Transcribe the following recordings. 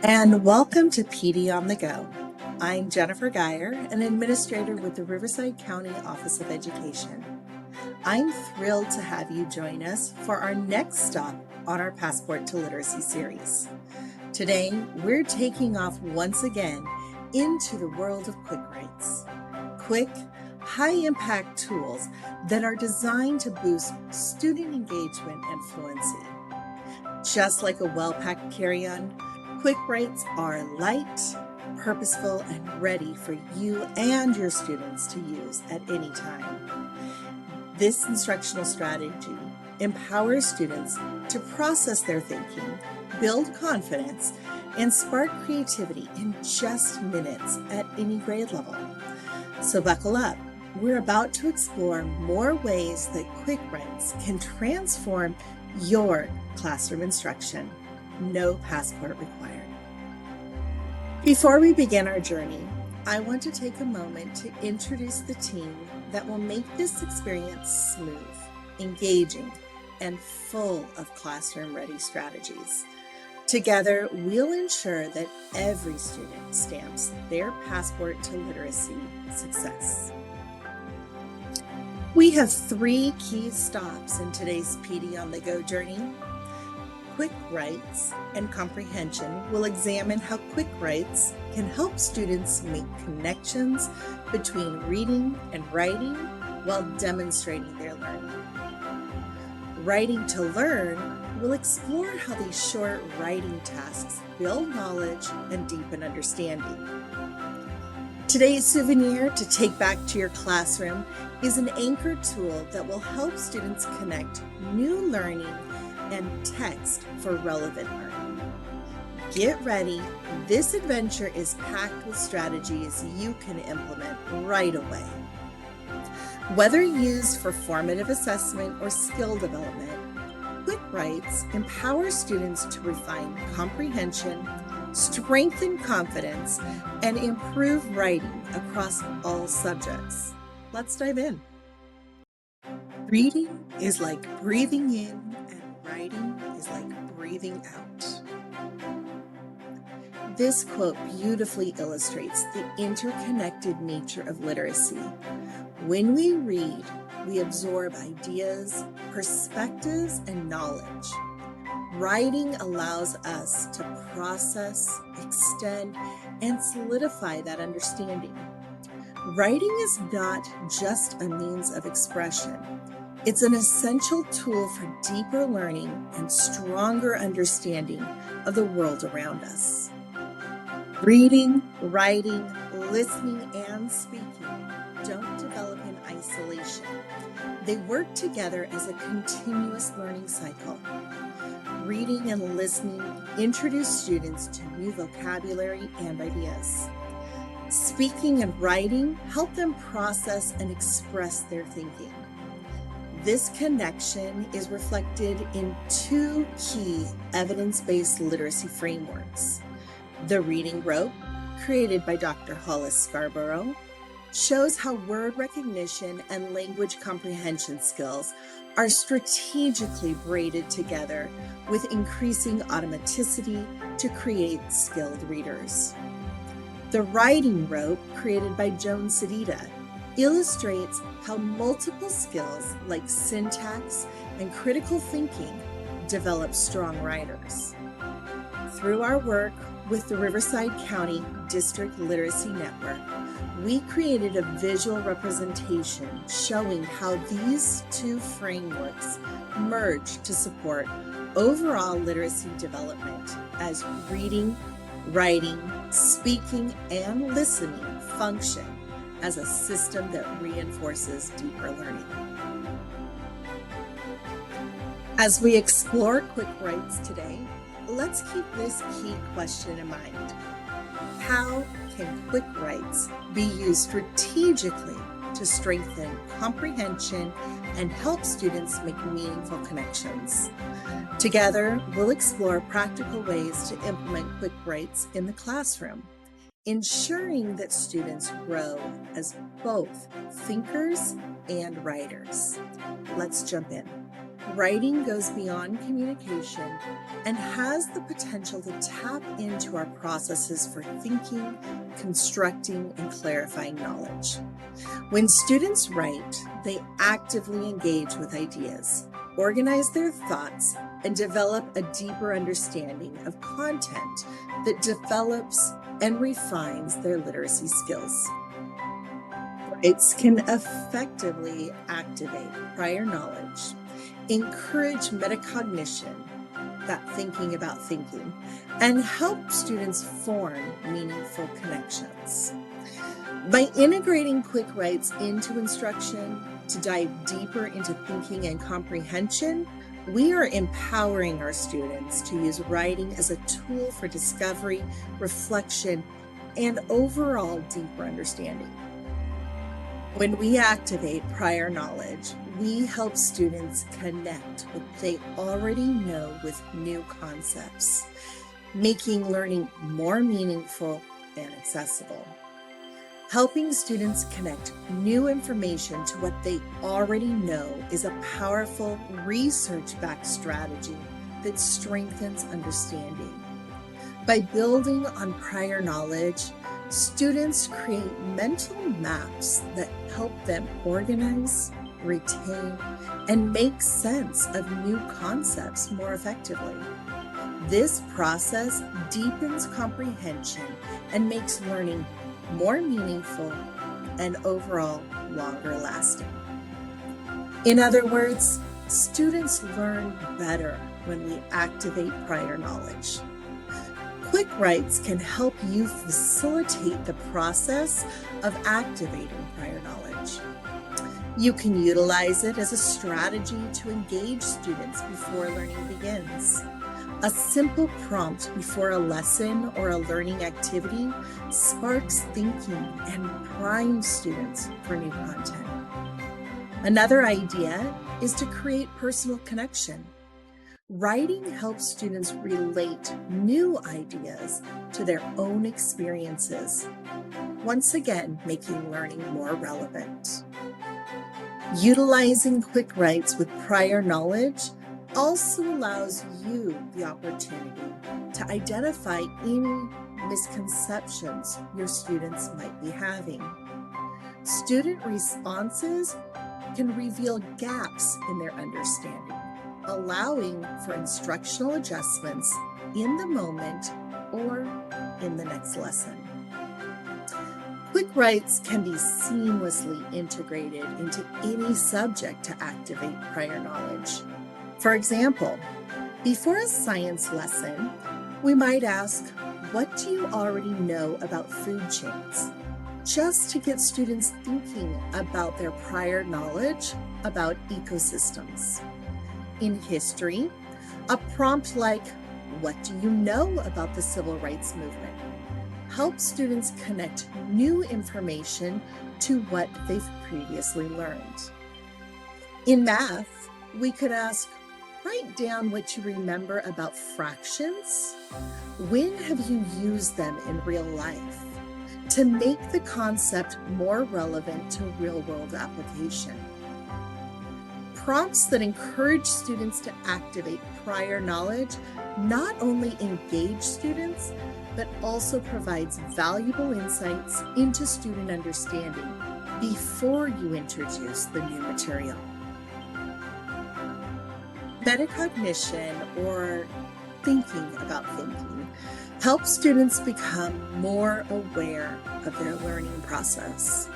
And welcome to PD on the Go. I'm Jennifer Geyer, an administrator with the Riverside County Office of Education. I'm thrilled to have you join us for our next stop on our Passport to Literacy series. Today, we're taking off once again into the world of quick writes. Quick, high-impact tools that are designed to boost student engagement and fluency. Just like a well-packed carry-on, quick writes are light, purposeful, and ready for you and your students to use at any time. This instructional strategy empowers students to process their thinking, build confidence, and spark creativity in just minutes at any grade level. So buckle up. We're about to explore more ways that quick writes can transform your classroom instruction. No passport required. Before we begin our journey, I want to take a moment to introduce the team that will make this experience smooth, engaging, and full of classroom-ready strategies. Together, we'll ensure that every student stamps their passport to literacy success. We have 3 key stops in today's PD on the Go journey. Quick writes and comprehension will examine how quick writes can help students make connections between reading and writing while demonstrating their learning. Writing to Learn will explore how these short writing tasks build knowledge and deepen understanding. Today's souvenir to take back to your classroom is an anchor tool that will help students connect new learning and text for relevant learning. Get ready. This adventure is packed with strategies you can implement right away. Whether used for formative assessment or skill development, Quick Writes empowers students to refine comprehension, strengthen confidence, and improve writing across all subjects. Let's dive in. Reading is like breathing in, and writing is like breathing out. This quote beautifully illustrates the interconnected nature of literacy. When we read, we absorb ideas, perspectives, and knowledge. Writing allows us to process, extend, and solidify that understanding. Writing is not just a means of expression. It's an essential tool for deeper learning and stronger understanding of the world around us. Reading, writing, listening, and speaking don't develop in isolation. They work together as a continuous learning cycle. Reading and listening introduce students to new vocabulary and ideas. Speaking and writing help them process and express their thinking. This connection is reflected in 2 key evidence-based literacy frameworks. The reading rope, created by Dr. Hollis Scarborough, shows how word recognition and language comprehension skills are strategically braided together with increasing automaticity to create skilled readers. The writing rope, created by Joan Sedita, illustrates how multiple skills like syntax and critical thinking develop strong writers. Through our work with the Riverside County District Literacy Network, we created a visual representation showing how these 2 frameworks merge to support overall literacy development as reading, writing, speaking, and listening function as a system that reinforces deeper learning. As we explore quick writes today, let's keep this key question in mind. How can quick writes be used strategically to strengthen comprehension and help students make meaningful connections? Together, we'll explore practical ways to implement quick writes in the classroom, ensuring that students grow as both thinkers and writers. Let's jump in. Writing goes beyond communication and has the potential to tap into our processes for thinking, constructing, and clarifying knowledge. When students write, they actively engage with ideas, organize their thoughts, and develop a deeper understanding of content that develops and refines their literacy skills. Writes can effectively activate prior knowledge, encourage metacognition, that thinking about thinking, and help students form meaningful connections. By integrating quick writes into instruction to dive deeper into thinking and comprehension, we are empowering our students to use writing as a tool for discovery, reflection, and overall deeper understanding. When we activate prior knowledge, we help students connect what they already know with new concepts, making learning more meaningful and accessible. Helping students connect new information to what they already know is a powerful research-backed strategy that strengthens understanding. By building on prior knowledge, students create mental maps that help them organize, retain, and make sense of new concepts more effectively. This process deepens comprehension and makes learning more meaningful and overall longer lasting. In other words, students learn better when we activate prior knowledge. Quick writes can help you facilitate the process of activating prior knowledge. You can utilize it as a strategy to engage students before learning begins. A simple prompt before a lesson or a learning activity sparks thinking and primes students for new content. Another idea is to create personal connection. Writing helps students relate new ideas to their own experiences, once again making learning more relevant. Utilizing quick writes with prior knowledge also allows you the opportunity to identify any misconceptions your students might be having. Student responses can reveal gaps in their understanding, allowing for instructional adjustments in the moment or in the next lesson. Quick writes can be seamlessly integrated into any subject to activate prior knowledge. For example, before a science lesson, we might ask, what do you already know about food chains? Just to get students thinking about their prior knowledge about ecosystems. In history, a prompt like, what do you know about the civil rights movement? Helps students connect new information to what they've previously learned. In math, we could ask, write down what you remember about fractions. When have you used them in real life? To make the concept more relevant to real-world application. Prompts that encourage students to activate prior knowledge not only engage students, but also provides valuable insights into student understanding before you introduce the new material. Metacognition, or thinking about thinking, helps students become more aware of their learning process.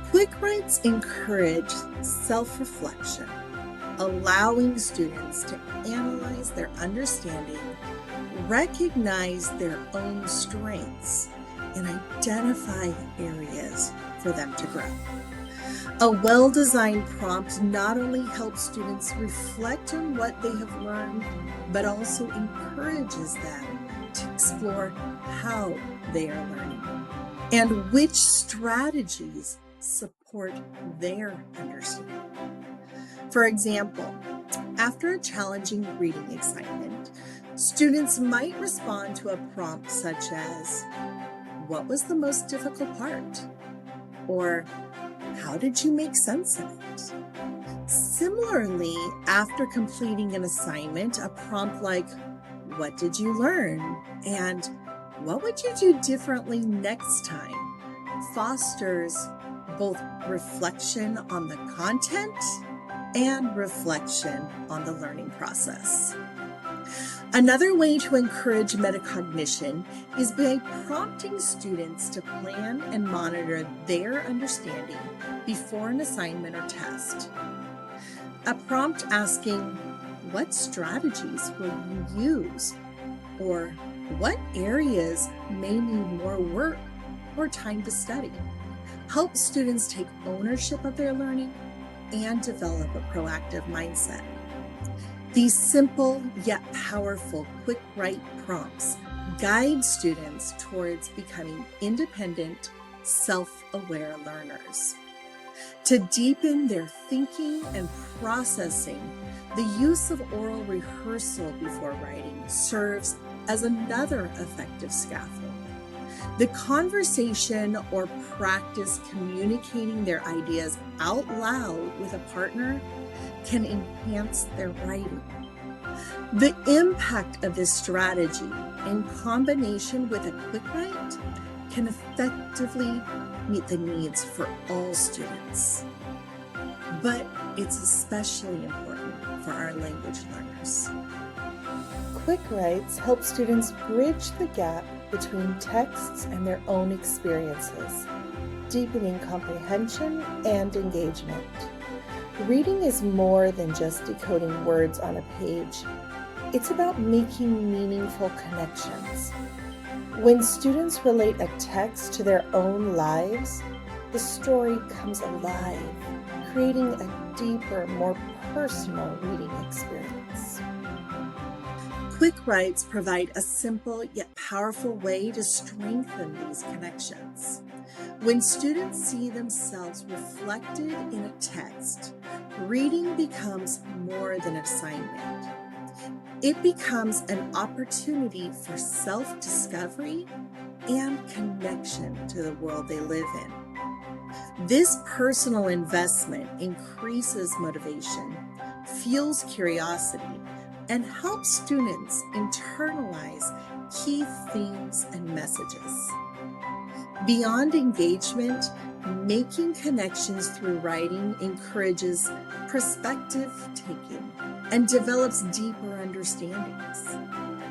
Quick writes encourage self-reflection, allowing students to analyze their understanding, recognize their own strengths, and identify areas for them to grow. A well-designed prompt not only helps students reflect on what they have learned, but also encourages them to explore how they are learning and which strategies support their understanding. For example, after a challenging reading assignment, students might respond to a prompt such as, what was the most difficult part? Or, how did you make sense of it? Similarly, after completing an assignment, a prompt like, "What did you learn?" and "What would you do differently next time?" fosters both reflection on the content and reflection on the learning process. Another way to encourage metacognition is by prompting students to plan and monitor their understanding before an assignment or test. A prompt asking, "What strategies will you use?" or "What areas may need more work or time to study?" helps students take ownership of their learning and develop a proactive mindset. These simple yet powerful quick write prompts guide students towards becoming independent, self-aware learners. To deepen their thinking and processing, the use of oral rehearsal before writing serves as another effective scaffold. The conversation or practice communicating their ideas out loud with a partner can enhance their writing. The impact of this strategy in combination with a quick write can effectively meet the needs for all students. But it's especially important for our language learners. Quick writes help students bridge the gap between texts and their own experiences, deepening comprehension and engagement. Reading is more than just decoding words on a page. It's about making meaningful connections. When students relate a text to their own lives, the story comes alive, creating a deeper, more personal reading experience. Quick writes provide a simple yet powerful way to strengthen these connections. When students see themselves reflected in a text, reading becomes more than an assignment. It becomes an opportunity for self-discovery and connection to the world they live in. This personal investment increases motivation, fuels curiosity, and helps students internalize key themes and messages. Beyond engagement, making connections through writing encourages perspective taking and develops deeper understandings.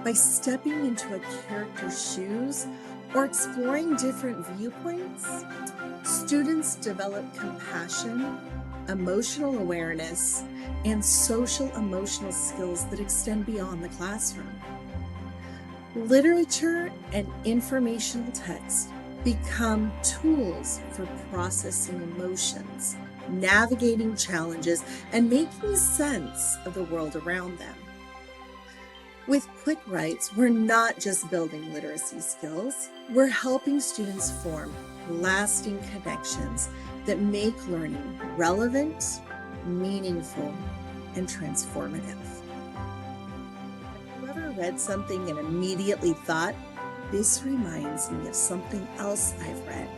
By stepping into a character's shoes or exploring different viewpoints, students develop compassion, emotional awareness, and social emotional skills that extend beyond the classroom. Literature and informational text become tools for processing emotions, navigating challenges, and making sense of the world around them. With quick writes, we're not just building literacy skills, we're helping students form lasting connections that make learning relevant, meaningful, and transformative. Have you ever read something and immediately thought, "This reminds me of something else I've read"?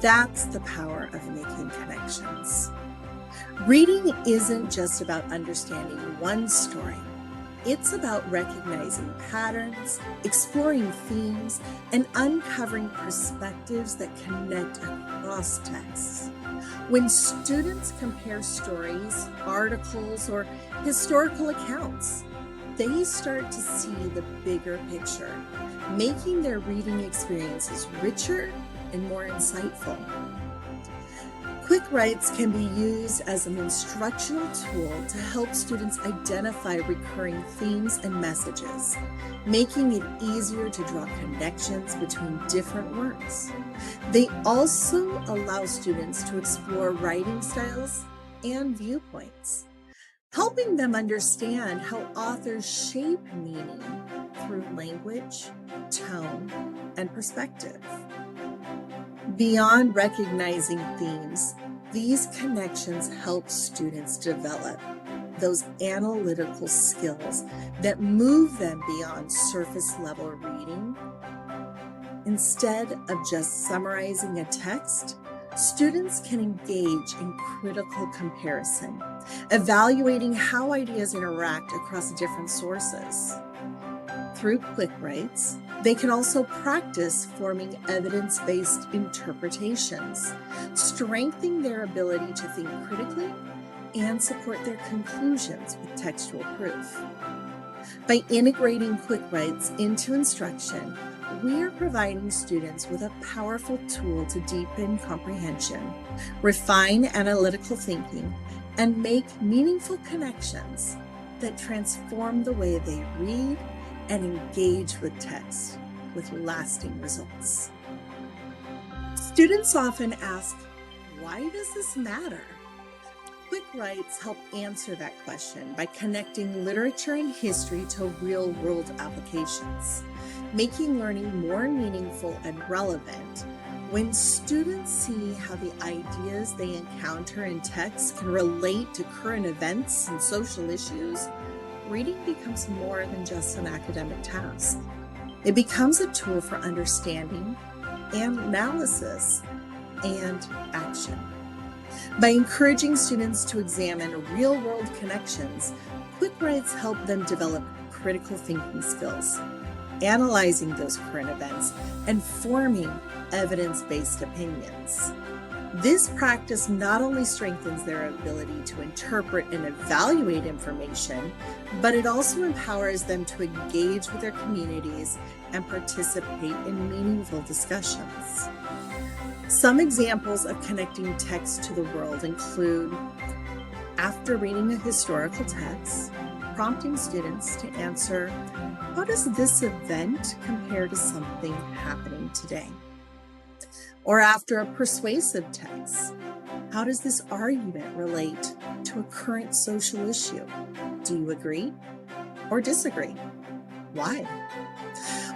That's the power of making connections. Reading isn't just about understanding one story. It's about recognizing patterns, exploring themes, and uncovering perspectives that connect across texts. When students compare stories, articles, or historical accounts, they start to see the bigger picture, making their reading experiences richer and more insightful. Quick writes can be used as an instructional tool to help students identify recurring themes and messages, making it easier to draw connections between different works. They also allow students to explore writing styles and viewpoints, helping them understand how authors shape meaning through language, tone, and perspective. Beyond recognizing themes, these connections help students develop those analytical skills that move them beyond surface level reading. Instead of just summarizing a text, students can engage in critical comparison, evaluating how ideas interact across different sources. Through quick writes, they can also practice forming evidence-based interpretations, strengthening their ability to think critically and support their conclusions with textual proof. By integrating quick writes into instruction, we are providing students with a powerful tool to deepen comprehension, refine analytical thinking, and make meaningful connections that transform the way they read and engage with text with lasting results. Students often ask, why does this matter? Quick writes help answer that question by connecting literature and history to real-world applications, making learning more meaningful and relevant. When students see how the ideas they encounter in text can relate to current events and social issues, reading becomes more than just an academic task. It becomes a tool for understanding and analysis and action. By encouraging students to examine real-world connections, quick writes help them develop critical thinking skills, analyzing those current events, and forming evidence-based opinions. This practice not only strengthens their ability to interpret and evaluate information, but it also empowers them to engage with their communities and participate in meaningful discussions. Some examples of connecting text to the world include, after reading a historical text, prompting students to answer, how does this event compare to something happening today? Or after a persuasive text, how does this argument relate to a current social issue? Do you agree or disagree? Why?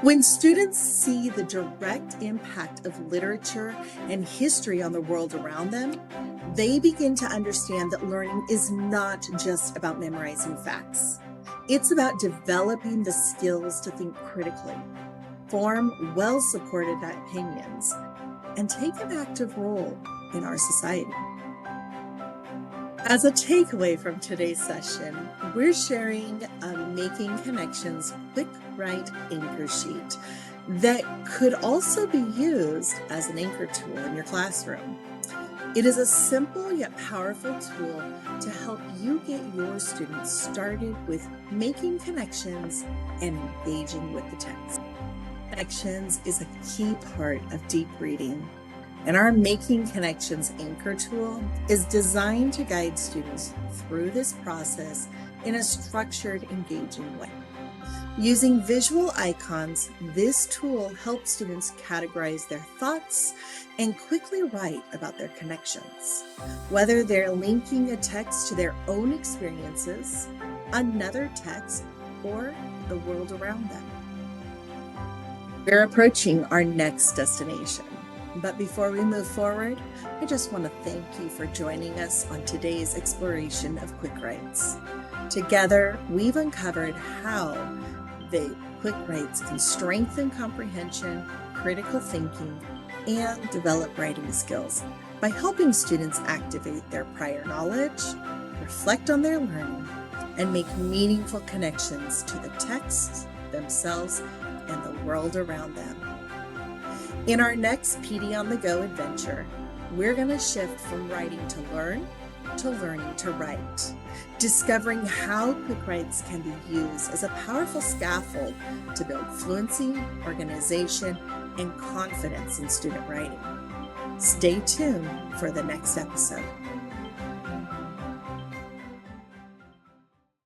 When students see the direct impact of literature and history on the world around them, they begin to understand that learning is not just about memorizing facts. It's about developing the skills to think critically, form well-supported opinions, and take an active role in our society. As a takeaway from today's session, we're sharing a Making Connections quick write anchor sheet that could also be used as an anchor tool in your classroom. It is a simple yet powerful tool to help you get your students started with making connections and engaging with the text. Connections is a key part of deep reading, and our Making Connections anchor tool is designed to guide students through this process in a structured, engaging way. Using visual icons, this tool helps students categorize their thoughts and quickly write about their connections, whether they're linking a text to their own experiences, another text, or the world around them. We're approaching our next destination. But before we move forward, I just want to thank you for joining us on today's exploration of quick writes. Together, we've uncovered how the quick writes can strengthen comprehension, critical thinking, and develop writing skills by helping students activate their prior knowledge, reflect on their learning, and make meaningful connections to the texts themselves and the world around them. In our next PD on the Go adventure, we're going to shift from writing to learn to learning to write, discovering how quick writes can be used as a powerful scaffold to build fluency, organization, and confidence in student writing. Stay tuned for the next episode.